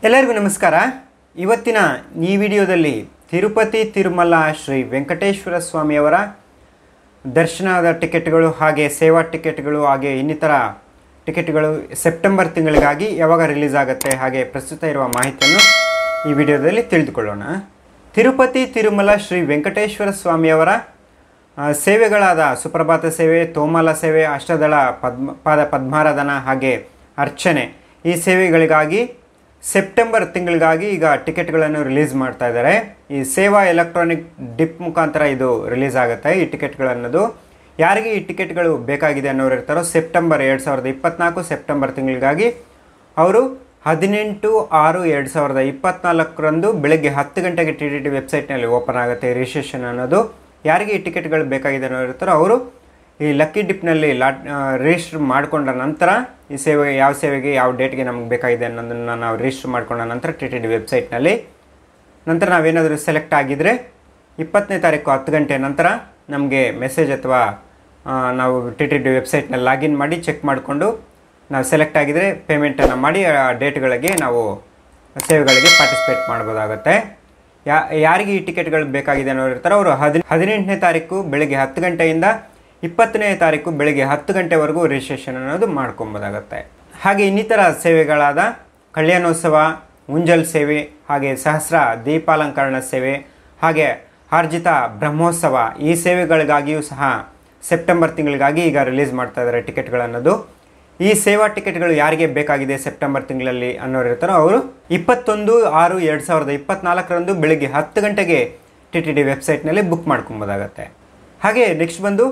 ಎಲ್ಲರಿಗೂ ನಮಸ್ಕಾರ. ಇವತ್ತಿನ ಈ ವಿಡಿಯೋದಲ್ಲಿ ತಿರುಪತಿ ತಿರುಮಲ ಶ್ರೀ ವೆಂಕಟೇಶ್ವರ ಸ್ವಾಮಿಯವರ ದರ್ಶನದ ಟಿಕೆಟ್ಗಳು ಹಾಗೆ ಸೇವಾ ಟಿಕೆಟ್ಗಳು ಹಾಗೆ ಇನ್ನಿತರ ಟಿಕೆಟ್ಗಳು ಸೆಪ್ಟೆಂಬರ್ ತಿಂಗಳಿಗಾಗಿ ಯಾವಾಗ ರಿಲೀಸ್ ಆಗುತ್ತೆ ಹಾಗೆ ಪ್ರಸ್ತುತ ಇರುವ ಮಾಹಿತಿಯನ್ನು ಈ ವಿಡಿಯೋದಲ್ಲಿ ತಿಳಿದುಕೊಳ್ಳೋಣ. ತಿರುಪತಿ ತಿರುಮಲ ಶ್ರೀ ವೆಂಕಟೇಶ್ವರ ಸ್ವಾಮಿಯವರ ಸೇವೆಗಳಾದ ಸುಪ್ರಭಾತ ಸೇವೆ, ತೋಮಾಲ ಸೇವೆ, ಅಷ್ಟದಳ ಪದ್ಮಾರಾಧನಾ ಹಾಗೆ ಅರ್ಚನೆ ಈ ಸೇವೆಗಳಿಗಾಗಿ ಸೆಪ್ಟೆಂಬರ್ ತಿಂಗಳಿಗಾಗಿ ಈಗ ಟಿಕೆಟ್ಗಳನ್ನು ರಿಲೀಸ್ ಮಾಡ್ತಾ ಇದ್ದಾರೆ. ಈ ಸೇವಾ ಎಲೆಕ್ಟ್ರಾನಿಕ್ ಡಿಪ್ ಮುಖಾಂತರ ಇದು ರಿಲೀಸ್ ಆಗುತ್ತೆ. ಈ ಟಿಕೆಟ್ಗಳನ್ನೋದು ಯಾರಿಗೆ ಈ ಟಿಕೆಟ್ಗಳು ಬೇಕಾಗಿದೆ ಅನ್ನೋರು ಇರ್ತಾರೋ ಸೆಪ್ಟೆಂಬರ್ 2024 ಸೆಪ್ಟೆಂಬರ್ ತಿಂಗಳಿಗಾಗಿ ಅವರು 18/6/2024 ಬೆಳಗ್ಗೆ 10 ಗಂಟೆಗೆ TTD ವೆಬ್ಸೈಟ್ನಲ್ಲಿ ಓಪನ್ ಆಗುತ್ತೆ ರಿಜಿಸ್ಟ್ರೇಷನ್ ಅನ್ನೋದು. ಯಾರಿಗೆ ಈ ಟಿಕೆಟ್ಗಳು ಬೇಕಾಗಿದೆ ಅನ್ನೋರು ಇರ್ತಾರೋ ಅವರು ಈ ಲಕ್ಕಿ ಡಿಪ್ನಲ್ಲಿ ರಿಜಿಸ್ಟರ್ ಮಾಡಿಕೊಂಡ ನಂತರ ಈ ಸೇವೆಗೆ ಯಾವ ಡೇಟ್ಗೆ ನಮಗೆ ಬೇಕಾಗಿದೆ ಅನ್ನೋದನ್ನು ನಾವು ರಿಜಿಸ್ಟರ್ ಮಾಡಿಕೊಂಡ ನಂತರ TTD ವೆಬ್ಸೈಟ್ನಲ್ಲಿ ನಂತರ ನಾವೇನಾದರೂ ಸೆಲೆಕ್ಟ್ ಆಗಿದ್ದರೆ 20ನೇ ತಾರೀಕು 10 ಗಂಟೆ ನಂತರ ನಮಗೆ ಮೆಸೇಜ್ ಅಥವಾ ನಾವು TTD ವೆಬ್ಸೈಟ್ನಲ್ಲಿ ಲಾಗಿನ್ ಮಾಡಿ ಚೆಕ್ ಮಾಡಿಕೊಂಡು ನಾವು ಸೆಲೆಕ್ಟ್ ಆಗಿದರೆ ಪೇಮೆಂಟನ್ನು ಮಾಡಿ ಆ ಡೇಟ್ಗಳಿಗೆ ನಾವು ಸೇವೆಗಳಿಗೆ ಪಾರ್ಟಿಸಿಪೇಟ್ ಮಾಡ್ಬೋದಾಗುತ್ತೆ. ಯಾರಿಗೆ ಈ ಟಿಕೆಟ್ಗಳು ಬೇಕಾಗಿದೆ ಅನ್ನೋರು ಇರ್ತಾರೆ ಅವರು 18ನೇ ತಾರೀಕು ಬೆಳಗ್ಗೆ 10 ಗಂಟೆಯಿಂದ 20ನೇ ತಾರೀಕು ಬೆಳಗ್ಗೆ 10 ಗಂಟೆವರೆಗೂ ರಿಜಿಸ್ಟ್ರೇಷನ್ ಅನ್ನೋದು ಮಾಡ್ಕೊಬೋದಾಗುತ್ತೆ. ಹಾಗೆ ಇನ್ನಿತರ ಸೇವೆಗಳಾದ ಕಲ್ಯಾಣೋತ್ಸವ, ಉಂಜಲ್ ಸೇವೆ ಹಾಗೆ ಸಹಸ್ರ ದೀಪಾಲಂಕರಣ ಸೇವೆ ಹಾಗೆ ಆರ್ಜಿತ ಬ್ರಹ್ಮೋತ್ಸವ ಈ ಸೇವೆಗಳಿಗಾಗಿಯೂ ಸಹ ಸೆಪ್ಟೆಂಬರ್ ತಿಂಗಳಿಗಾಗಿ ಈಗ ರಿಲೀಸ್ ಮಾಡ್ತಾ ಇದ್ದಾರೆ ಟಿಕೆಟ್ಗಳನ್ನೋದು. ಈ ಸೇವಾ ಟಿಕೆಟ್ಗಳು ಯಾರಿಗೆ ಬೇಕಾಗಿದೆ ಸೆಪ್ಟೆಂಬರ್ ತಿಂಗಳಲ್ಲಿ ಅನ್ನೋರು ಇರ್ತಾರೋ ಅವರು 21/6/2024 ಬೆಳಗ್ಗೆ 10 ಗಂಟೆಗೆ TTD ವೆಬ್ಸೈಟ್ನಲ್ಲಿ ಬುಕ್ ಮಾಡ್ಕೊಬೋದಾಗತ್ತೆ. ಹಾಗೆ ನೆಕ್ಸ್ಟ್ ಬಂದು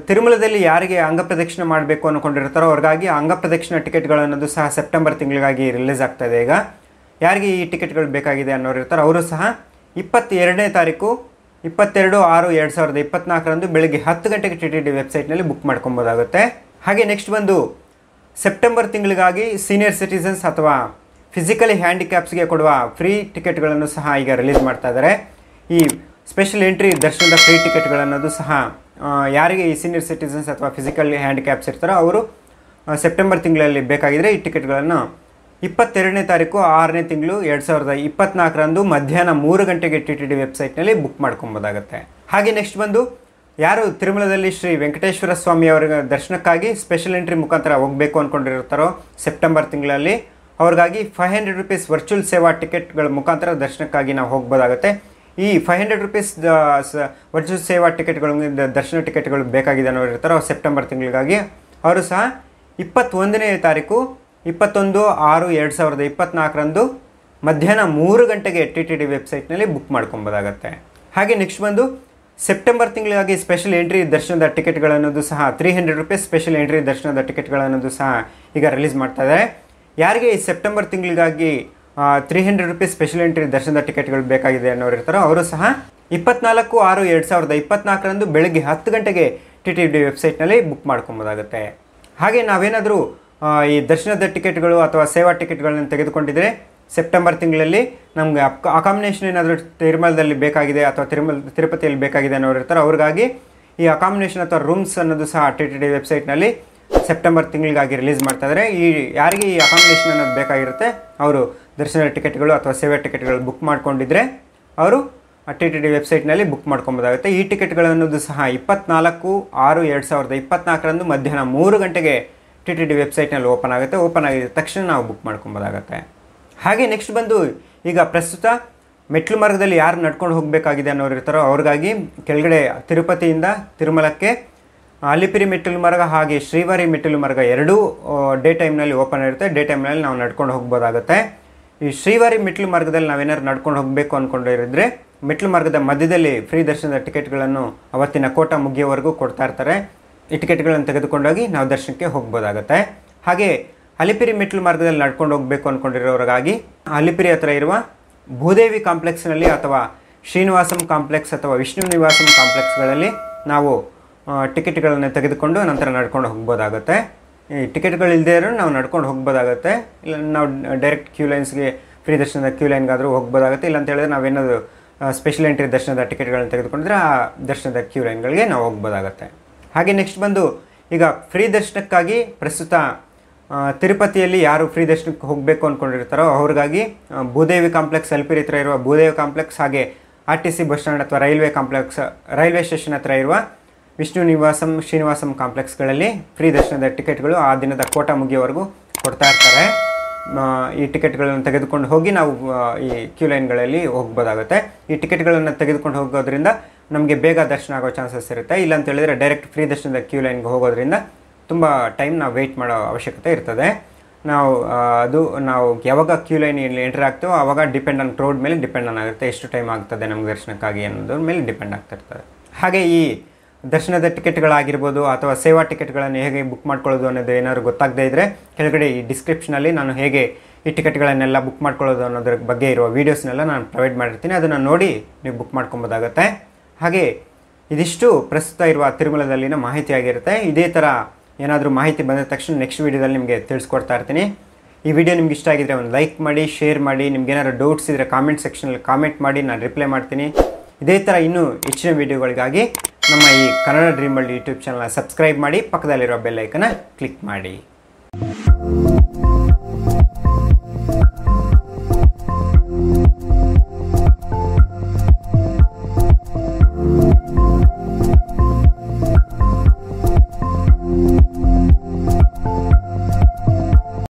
ತಿರುಮಲದಲ್ಲಿ ಯಾರಿಗೆ ಅಂಗಪ್ರದಕ್ಷಿಣೆ ಮಾಡಬೇಕು ಅಂದ್ಕೊಂಡಿರ್ತಾರೋ ಅವ್ರಿಗಾಗಿ ಅಂಗಪ್ರದಕ್ಷಿಣೆ ಟಿಕೆಟ್ಗಳು ಅನ್ನೋದು ಸಹ ಸೆಪ್ಟೆಂಬರ್ ತಿಂಗಳಿಗಾಗಿ ರಿಲೀಸ್ ಆಗ್ತಾ ಇದೆ. ಈಗ ಯಾರಿಗೆ ಈ ಟಿಕೆಟ್ಗಳು ಬೇಕಾಗಿದೆ ಅನ್ನೋರು ಇರ್ತಾರೋ ಅವರು ಸಹ 22ನೇ ತಾರೀಕು 22/6/2024 ಬೆಳಗ್ಗೆ 10 ಗಂಟೆಗೆ TTD ವೆಬ್ಸೈಟ್ನಲ್ಲಿ ಬುಕ್ ಮಾಡ್ಕೊಬೋದಾಗುತ್ತೆ. ಹಾಗೆ ನೆಕ್ಸ್ಟ್ ಬಂದು ಸೆಪ್ಟೆಂಬರ್ ತಿಂಗಳಿಗಾಗಿ ಸೀನಿಯರ್ ಸಿಟಿಸನ್ಸ್ ಅಥವಾ ಫಿಸಿಕಲಿ ಹ್ಯಾಂಡಿಕ್ಯಾಪ್ಸ್ಗೆ ಕೊಡುವ ಫ್ರೀ ಟಿಕೆಟ್ಗಳನ್ನು ಸಹ ಈಗ ರಿಲೀಸ್ ಮಾಡ್ತಾ ಇದ್ದಾರೆ. ಈ ಸ್ಪೆಷಲ್ ಎಂಟ್ರಿ ದರ್ಶನದ ಫ್ರೀ ಟಿಕೆಟ್ಗಳನ್ನೋದು ಸಹ ಯಾರಿಗೆ ಈ ಸೀನಿಯರ್ ಸಿಟಿಸನ್ಸ್ ಅಥವಾ ಫಿಸಿಕಲಿ ಹ್ಯಾಂಡಿಕ್ಯಾಪ್ಸ್ ಇರ್ತಾರೋ ಅವರು ಸೆಪ್ಟೆಂಬರ್ ತಿಂಗಳಲ್ಲಿ ಬೇಕಾಗಿದ್ದರೆ ಈ ಟಿಕೆಟ್ಗಳನ್ನು 22ನೇ ತಾರೀಕು 6ನೇ ತಿಂಗಳು 2024 ಮಧ್ಯಾಹ್ನ 3 ಗಂಟೆಗೆ TTD ವೆಬ್ಸೈಟ್ನಲ್ಲಿ ಬುಕ್ ಮಾಡ್ಕೊಬೋದಾಗುತ್ತೆ. ಹಾಗೆ ನೆಕ್ಸ್ಟ್ ಬಂದು ಯಾರು ತಿರುಮಲದಲ್ಲಿ ಶ್ರೀ ವೆಂಕಟೇಶ್ವರ ಸ್ವಾಮಿಯವರ ದರ್ಶನಕ್ಕಾಗಿ ಸ್ಪೆಷಲ್ ಎಂಟ್ರಿ ಮುಖಾಂತರ ಹೋಗಬೇಕು ಅಂದ್ಕೊಂಡಿರ್ತಾರೋ ಸೆಪ್ಟೆಂಬರ್ ತಿಂಗಳಲ್ಲಿ ಅವ್ರಿಗಾಗಿ 500 ರೂಪೀಸ್ ವರ್ಚುವಲ್ ಸೇವಾ ಟಿಕೆಟ್ಗಳ ಮುಖಾಂತರ ದರ್ಶನಕ್ಕಾಗಿ ನಾವು ಹೋಗ್ಬೋದಾಗುತ್ತೆ. ಈ 500 ರೂಪೀಸ್ ವರ್ಚುವಲ್ ಸೇವಾ ಟಿಕೆಟ್ಗಳು ದರ್ಶನ ಟಿಕೆಟ್ಗಳು ಬೇಕಾಗಿದೆ ಅನ್ನೋರು ಇರ್ತಾರೋ ಸೆಪ್ಟೆಂಬರ್ ತಿಂಗಳಿಗಾಗಿ ಅವರು ಸಹ 21ನೇ ತಾರೀಕು 21/6/2024 ಮಧ್ಯಾಹ್ನ 3 ಗಂಟೆಗೆ TTD ವೆಬ್ಸೈಟ್ನಲ್ಲಿ ಬುಕ್ ಮಾಡ್ಕೊಬೋದಾಗತ್ತೆ. ಹಾಗೆ ನೆಕ್ಸ್ಟ್ ಬಂದು ಸೆಪ್ಟೆಂಬರ್ ತಿಂಗಳಿಗಾಗಿ ಸ್ಪೆಷಲ್ ಎಂಟ್ರಿ ದರ್ಶನದ ಟಿಕೆಟ್ಗಳನ್ನೋದು ಸಹ 300 ರೂಪೀಸ್ ಸ್ಪೆಷಲ್ ಎಂಟ್ರಿ ದರ್ಶನದ ಟಿಕೆಟ್ಗಳನ್ನೋದು ಸಹ ಈಗ ರಿಲೀಸ್ ಮಾಡ್ತಾ ಇದ್ದಾರೆ. ಯಾರಿಗೆ ಈ ಸೆಪ್ಟೆಂಬರ್ ತಿಂಗಳಿಗಾಗಿ 300 ರೂಪೀಸ್ ಸ್ಪೆಷಲ್ ಎಂಟ್ರಿ ದರ್ಶನದ ಟಿಕೆಟ್ಗಳು ಬೇಕಾಗಿದೆ ಅನ್ನೋರು ಇರ್ತಾರೋ ಅವರು ಸಹ 24/6/2024 ಬೆಳಗ್ಗೆ 10 ಗಂಟೆಗೆ TTD ವೆಬ್ಸೈಟ್ನಲ್ಲಿ ಬುಕ್ ಮಾಡ್ಕೊಬೋದಾಗುತ್ತೆ. ಹಾಗೆ ನಾವೇನಾದರೂ ಈ ದರ್ಶನದ ಟಿಕೆಟ್ಗಳು ಅಥವಾ ಸೇವಾ ಟಿಕೆಟ್ಗಳನ್ನು ತೆಗೆದುಕೊಂಡಿದ್ರೆ ಸೆಪ್ಟೆಂಬರ್ ತಿಂಗಳಲ್ಲಿ ನಮಗೆ ಅಕಾಮಿಡೇಷನ್ ಏನಾದರೂ ತಿರುಮಲದಲ್ಲಿ ಬೇಕಾಗಿದೆ ಅಥವಾ ತಿರುಪತಿಯಲ್ಲಿ ಬೇಕಾಗಿದೆ ಅನ್ನೋರು ಇರ್ತಾರೆ ಅವ್ರಿಗಾಗಿ ಈ ಅಕಾಮಿಡೇಷನ್ ಅಥವಾ ರೂಮ್ಸ್ ಅನ್ನೋದು ಸಹ TTD ವೆಬ್ಸೈಟ್ನಲ್ಲಿ ಸೆಪ್ಟೆಂಬರ್ ತಿಂಗಳಿಗಾಗಿ ರಿಲೀಸ್ ಮಾಡ್ತಾ ಇದ್ದಾರೆ. ಯಾರಿಗೆ ಈ ಅಕಾಮಿಡೇಷನ್ ಅನ್ನೋದು ಬೇಕಾಗಿರುತ್ತೆ ಅವರು ದರ್ಶನದ ಟಿಕೆಟ್ಗಳು ಅಥವಾ ಸೇವಾ ಟಿಕೆಟ್ಗಳು ಬುಕ್ ಮಾಡ್ಕೊಂಡಿದ್ರೆ ಅವರು TTD ವೆಬ್ಸೈಟ್ನಲ್ಲಿ ಬುಕ್ ಮಾಡ್ಕೊಬೋದಾಗುತ್ತೆ. ಈ ಟಿಕೆಟ್ಗಳು ಅನ್ನೋದು ಸಹ 24/6/2024 ಮಧ್ಯಾಹ್ನ 3 ಗಂಟೆಗೆ TTD ವೆಬ್ಸೈಟ್ನಲ್ಲಿ ಓಪನ್ ಆಗುತ್ತೆ. ಓಪನ್ ಆಗಿದ ತಕ್ಷಣ ನಾವು ಬುಕ್ ಮಾಡ್ಕೊಬೋದಾಗುತ್ತೆ. ಹಾಗೆ ನೆಕ್ಸ್ಟ್ ಬಂದು ಈಗ ಪ್ರಸ್ತುತ ಮೆಟ್ಲು ಮಾರ್ಗದಲ್ಲಿ ಯಾರು ನಡ್ಕೊಂಡು ಹೋಗಬೇಕಾಗಿದೆ ಅನ್ನೋರು ಇರ್ತಾರೋ ಅವ್ರಿಗಾಗಿ ಕೆಳಗಡೆ ತಿರುಪತಿಯಿಂದ ತಿರುಮಲಕ್ಕೆ ಅಲಿಪಿರಿ ಮೆಟ್ಟಿಲು ಮಾರ್ಗ ಹಾಗೆ ಶ್ರೀವಾರಿ ಮೆಟ್ಟಿಲು ಮಾರ್ಗ ಎರಡೂ ಡೇ ಟೈಮ್ನಲ್ಲಿ ಓಪನ್ ಇರುತ್ತೆ. ಡೇ ಟೈಮ್ನಲ್ಲಿ ನಾವು ನಡ್ಕೊಂಡು ಹೋಗ್ಬೋದಾಗುತ್ತೆ. ಈ ಶ್ರೀವಾರಿ ಮೆಟ್ಟಿಲು ಮಾರ್ಗದಲ್ಲಿ ನಾವೇನಾದ್ರು ನಡ್ಕೊಂಡು ಹೋಗಬೇಕು ಅಂದ್ಕೊಂಡಿರಿದ್ರೆ ಮೆಟ್ಟಿಲು ಮಾರ್ಗದ ಮಧ್ಯದಲ್ಲಿ ಫ್ರೀ ದರ್ಶನದ ಟಿಕೆಟ್ಗಳನ್ನು ಅವತ್ತಿನ ಕೋಟ ಮುಗಿಯೋವರೆಗೂ ಕೊಡ್ತಾ ಇರ್ತಾರೆ. ಈ ಟಿಕೆಟ್ಗಳನ್ನು ತೆಗೆದುಕೊಂಡೋಗಿ ನಾವು ದರ್ಶನಕ್ಕೆ ಹೋಗ್ಬೋದಾಗುತ್ತೆ. ಹಾಗೆ ಅಲಿಪಿರಿ ಮೆಟ್ಟಿಲು ಮಾರ್ಗದಲ್ಲಿ ನಡ್ಕೊಂಡು ಹೋಗಬೇಕು ಅಂದ್ಕೊಂಡಿರೋರಿಗಾಗಿ ಅಲಿಪಿರಿ ಹತ್ರ ಇರುವ ಭೂದೇವಿ ಕಾಂಪ್ಲೆಕ್ಸ್ನಲ್ಲಿ ಅಥವಾ ಶ್ರೀನಿವಾಸಂ ಕಾಂಪ್ಲೆಕ್ಸ್ ಅಥವಾ ವಿಷ್ಣು ನಿವಾಸಂ ಕಾಂಪ್ಲೆಕ್ಸ್ಗಳಲ್ಲಿ ನಾವು ಟಿಕೆಟ್ಗಳನ್ನು ತೆಗೆದುಕೊಂಡು ನಂತರ ನಡ್ಕೊಂಡು ಹೋಗ್ಬೋದಾಗುತ್ತೆ. ಈ ಟಿಕೆಟ್ಗಳು ಇಲ್ಲದೇ ಇರೋ ನಾವು ನಡ್ಕೊಂಡು ಹೋಗ್ಬೋದಾಗುತ್ತೆ. ಇಲ್ಲ ನಾವು ಡೈರೆಕ್ಟ್ ಕ್ಯೂ ಲೈನ್ಸ್ಗೆ ಫ್ರೀ ದರ್ಶನದ ಕ್ಯೂ ಲೈನ್ಗಾದರೂ ಹೋಗ್ಬೋದಾಗುತ್ತೆ. ಇಲ್ಲ ಅಂತ ಹೇಳಿದ್ರೆ ನಾವೇನಾದರೂ ಸ್ಪೆಷಲ್ ಎಂಟ್ರಿ ದರ್ಶನದ ಟಿಕೆಟ್ಗಳನ್ನು ತೆಗೆದುಕೊಂಡ್ರೆ ಆ ದರ್ಶನದ ಕ್ಯೂ ಲೈನ್ಗಳಿಗೆ ನಾವು ಹೋಗ್ಬೋದಾಗುತ್ತೆ. ಹಾಗೆ ನೆಕ್ಸ್ಟ್ ಬಂದು ಈಗ ಫ್ರೀ ದರ್ಶನಕ್ಕಾಗಿ ಪ್ರಸ್ತುತ ತಿರುಪತಿಯಲ್ಲಿ ಯಾರು ಫ್ರೀ ದರ್ಶನಕ್ಕೆ ಹೋಗಬೇಕು ಅಂದ್ಕೊಂಡಿರ್ತಾರೋ ಅವ್ರಿಗಾಗಿ ಭೂದೇವಿ ಕಾಂಪ್ಲೆಕ್ಸ್ ಎಲ್ಪಿರಿ ಹತ್ರ ಇರುವ ಭೂದೇವಿ ಕಾಂಪ್ಲೆಕ್ಸ್, ಹಾಗೆ RTC ಬಸ್ ಸ್ಟ್ಯಾಂಡ್ ಅಥವಾ ರೈಲ್ವೆ ಸ್ಟೇಷನ್ ಹತ್ರ ಇರುವ ವಿಷ್ಣು ನಿವಾಸಂ, ಶ್ರೀನಿವಾಸಂ ಕಾಂಪ್ಲೆಕ್ಸ್ಗಳಲ್ಲಿ ಫ್ರೀ ದರ್ಶನದ ಟಿಕೆಟ್ಗಳು ಆ ದಿನದ ಕೋಟ ಮುಗಿಯೋವರೆಗೂ ಕೊಡ್ತಾ ಇರ್ತಾರೆ. ಈ ಟಿಕೆಟ್ಗಳನ್ನು ತೆಗೆದುಕೊಂಡು ಹೋಗಿ ನಾವು ಈ ಕ್ಯೂ ಲೈನ್ಗಳಲ್ಲಿ ಹೋಗ್ಬೋದಾಗುತ್ತೆ. ಈ ಟಿಕೆಟ್ಗಳನ್ನು ತೆಗೆದುಕೊಂಡು ಹೋಗೋದ್ರಿಂದ ನಮಗೆ ಬೇಗ ದರ್ಶನ ಆಗೋ ಚಾನ್ಸಸ್ ಇರುತ್ತೆ. ಇಲ್ಲ ಅಂತ ಹೇಳಿದರೆ ಡೈರೆಕ್ಟ್ ಫ್ರೀ ದರ್ಶನದ ಕ್ಯೂ ಲೈನ್ಗೆ ಹೋಗೋದ್ರಿಂದ ತುಂಬ ಟೈಮ್ ನಾವು ವೆಯ್ಟ್ ಮಾಡೋ ಅವಶ್ಯಕತೆ ಇರ್ತದೆ. ನಾವು ಯಾವಾಗ ಕ್ಯೂ ಲೈನಲ್ಲಿ ಎಂಟರ್ ಆಗ್ತೀವೋ ಆವಾಗ ಡಿಪೆಂಡ್ ಆನ್ ಕ್ರೌಡ್ ಮೇಲೆ ಡಿಪೆಂಡ್ ಆಗುತ್ತೆ, ಎಷ್ಟು ಟೈಮ್ ಆಗ್ತದೆ ನಮ್ಗೆ ದರ್ಶನಕ್ಕಾಗಿ ಅನ್ನೋದ್ರ ಮೇಲೆ ಡಿಪೆಂಡ್ ಆಗ್ತಿರ್ತದೆ. ಹಾಗೆ ಈ ದರ್ಶನದ ಟಿಕೆಟ್ಗಳಾಗಿರ್ಬೋದು ಅಥವಾ ಸೇವಾ ಟಿಕೆಟ್ಗಳನ್ನು ಹೇಗೆ ಬುಕ್ ಮಾಡ್ಕೊಳ್ಳೋದು ಅನ್ನೋದು ಏನಾದರೂ ಗೊತ್ತಾಗದೇ ಇದ್ದರೆ ಕೆಳಗಡೆ ಈ ಡಿಸ್ಕ್ರಿಪ್ಷನಲ್ಲಿ ನಾನು ಹೇಗೆ ಈ ಟಿಕೆಟ್ಗಳನ್ನೆಲ್ಲ ಬುಕ್ ಮಾಡ್ಕೊಳ್ಳೋದು ಅನ್ನೋದ್ರ ಬಗ್ಗೆ ಇರುವ ವೀಡಿಯೋಸ್ನೆಲ್ಲ ನಾನು ಪ್ರೊವೈಡ್ ಮಾಡಿರ್ತೀನಿ, ಅದನ್ನು ನೋಡಿ ನೀವು ಬುಕ್ ಮಾಡ್ಕೊಬೋದಾಗುತ್ತೆ. ಹಾಗೆ ಇದಿಷ್ಟು ಪ್ರಸ್ತುತ ಇರುವ ತಿರುಮಲದಲ್ಲಿನ ಮಾಹಿತಿ ಆಗಿರುತ್ತೆ. ಇದೇ ಥರ ಏನಾದರೂ ಮಾಹಿತಿ ಬಂದ ತಕ್ಷಣ ನೆಕ್ಸ್ಟ್ ವೀಡಿಯೋದಲ್ಲಿ ನಿಮಗೆ ತಿಳಿಸ್ಕೊಡ್ತಾ ಇರ್ತೀನಿ. ಈ ವಿಡಿಯೋ ನಿಮ್ಗೆ ಇಷ್ಟ ಆಗಿದ್ರೆ ಒಂದು ಲೈಕ್ ಮಾಡಿ, ಶೇರ್ ಮಾಡಿ. ನಿಮ್ಗೆ ಏನಾದರೂ ಡೌಟ್ಸ್ ಇದ್ದರೆ ಕಾಮೆಂಟ್ ಸೆಕ್ಷನಲ್ಲಿ ಕಾಮೆಂಟ್ ಮಾಡಿ, ನಾನು ರಿಪ್ಲೈ ಮಾಡ್ತೀನಿ. ಇದೇ ಥರ ಇನ್ನೂ ಹೆಚ್ಚಿನ ವೀಡಿಯೋಗಳಿಗಾಗಿ ನಮ್ಮ ಈ ಕನ್ನಡ ಡ್ರೀಮ್ ವರ್ಲ್ಡ್ ಯೂಟ್ಯೂಬ್ ಚಾನಲ್ನ ಸಬ್ಸ್ಕ್ರೈಬ್ ಮಾಡಿ, ಪಕ್ಕದಲ್ಲಿರೋ ಬೆಲ್ ಐಕನ್ನ ಕ್ಲಿಕ್ ಮಾಡಿ.